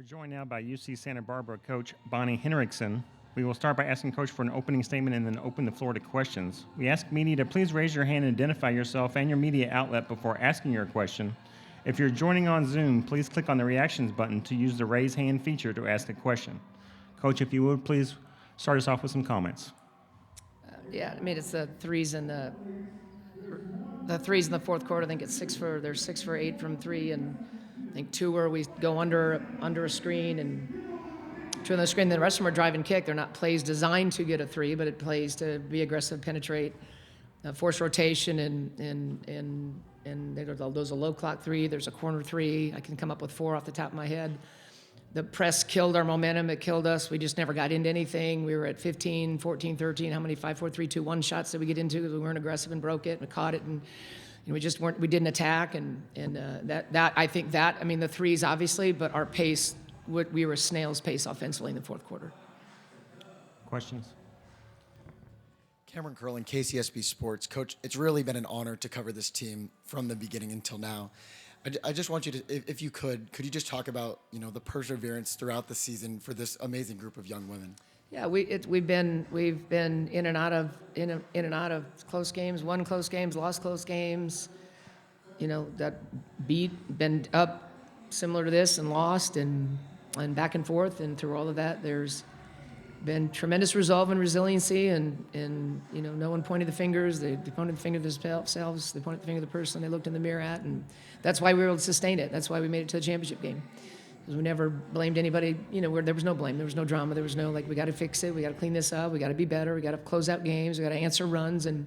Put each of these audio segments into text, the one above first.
We're joined now by UC Santa Barbara coach Bonnie Henrickson. We will start by asking Coach for an opening statement and then open the floor to questions. We ask media to please raise your hand and identify yourself and your media outlet before asking your question. If you're joining on Zoom, please click on the reactions button to use the raise hand feature to ask a question. Coach, if you would, please start us off with some comments. It's the threes in the fourth quarter. I think it's they're 6 for 8 from three, and I think 2 where we go under a screen and 2 on the screen. Then the rest of them are drive and kick. They're not plays designed to get a 3, but it plays to be aggressive, penetrate, force rotation, and there's a low clock 3. There's a corner 3. I can come up with 4 off the top of my head. The press killed our momentum. It killed us. We just never got into anything. We were at 15, 14, 13. How many 5, 4, 3, 2, 1 shots did we get into because we weren't aggressive and broke it and caught it, and we just weren't. We didn't attack, and the threes obviously, but our pace. We were snail's pace offensively in the fourth quarter. Questions? Cameron Curlin, KCSB Sports. Coach, it's really been an honor to cover this team from the beginning until now. I just want you to, if you could you just talk about, the perseverance throughout the season for this amazing group of young women? Yeah, we've been in and out of close games, won close games, lost close games. Been up similar to this and lost and back and forth, and through all of that, there's been tremendous resolve and resiliency, and no one pointed the fingers. They pointed the finger to themselves. They pointed the finger to the person they looked in the mirror at, and that's why we were able to sustain it. That's why we made it to the championship game, because we never blamed anybody. Where there was no blame, there was no drama, there was no we got to fix it, we got to clean this up, we got to be better, we got to close out games, we got to answer runs, and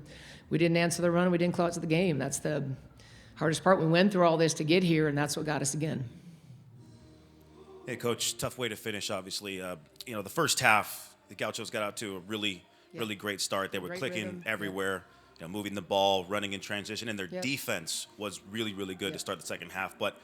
we didn't answer the run, we didn't close out the game. That's the hardest part. We went through all this to get here, and that's what got us again. Hey, Coach, tough way to finish, obviously. The first half, the Gauchos got out to a really great start. They were clicking rhythm everywhere, moving the ball, running in transition, and their defense was really good to start the second half. But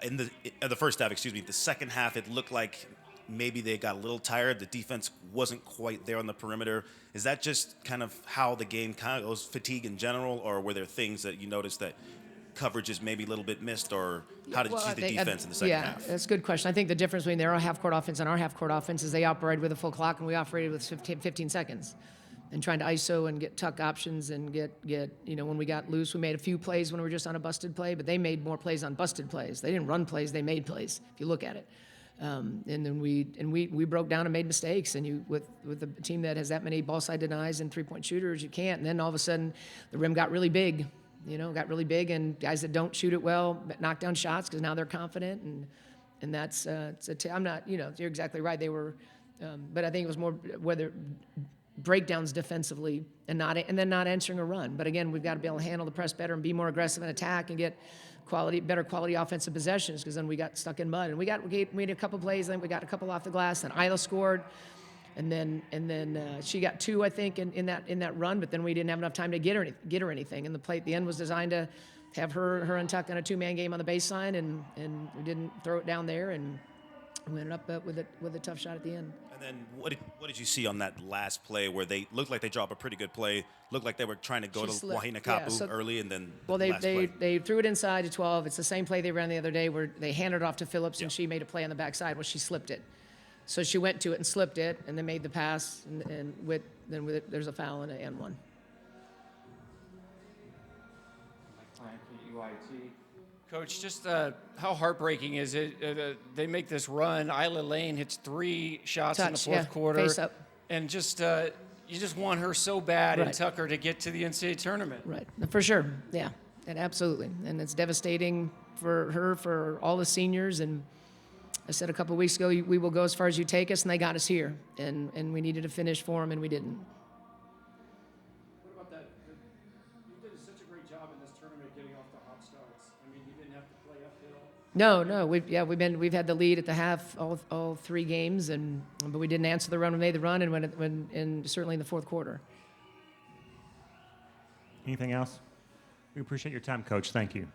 in the first half, the second half, it looked like maybe they got a little tired. The defense wasn't quite there on the perimeter. Is that just kind of how the game kind of goes, fatigue in general, or were there things that you noticed that coverage is maybe a little bit missed, or how did you see the defense in the second half? Yeah, that's a good question. I think the difference between their half-court offense and our half-court offense is they operated with a full clock, and we operated with 15 seconds. And trying to ISO and get tuck options and get when we got loose, we made a few plays when we were just on a busted play, but they made more plays on busted plays. They didn't run plays, they made plays, if you look at it. And then we broke down and made mistakes, and with a team that has that many ball side denies and three-point shooters, you can't. And then all of a sudden, the rim got really big. And guys that don't shoot it well knock down shots because now they're confident, and that's I'm not, you're exactly right. They were, but I think it was more whether breakdowns defensively and then not answering a run. But again, we've got to be able to handle the press better and be more aggressive in attack and get better quality offensive possessions, because then we got stuck in mud. And we made a couple plays, then we got a couple off the glass, and Isla scored. And then she got 2, I think, in that run, but then we didn't have enough time to get her anything. And the play at the end was designed to have her and Tuck on a 2-man game on the baseline, and we didn't throw it down there, and we ended up with a tough shot at the end. And then what did you see on that last play where they looked like they dropped a pretty good play, looked like they were trying to go to Wahine Kapu early, and then they threw it inside to 12. It's the same play they ran the other day where they handed it off to Phillips, and she made a play on the backside where she slipped it. So she went to it and slipped it, and then made the pass, and with it, there's a foul and an N1. Coach, just how heartbreaking is it? They make this run. Isla Lane hits 3 shots in the fourth quarter, face up, and just you just want her so bad and Tucker to get to the NCAA tournament. Right, for sure, yeah, and absolutely, and it's devastating for her, for all the seniors, and I said a couple of weeks ago, we will go as far as you take us, and they got us here, and we needed to finish for them, and we didn't. What about that? You did such a great job in this tournament getting off the hot starts. I mean, you didn't have to play uphill. No, we've had the lead at the half all 3 games, but we didn't answer the run. We made the run, and certainly in the fourth quarter. Anything else? We appreciate your time, Coach. Thank you.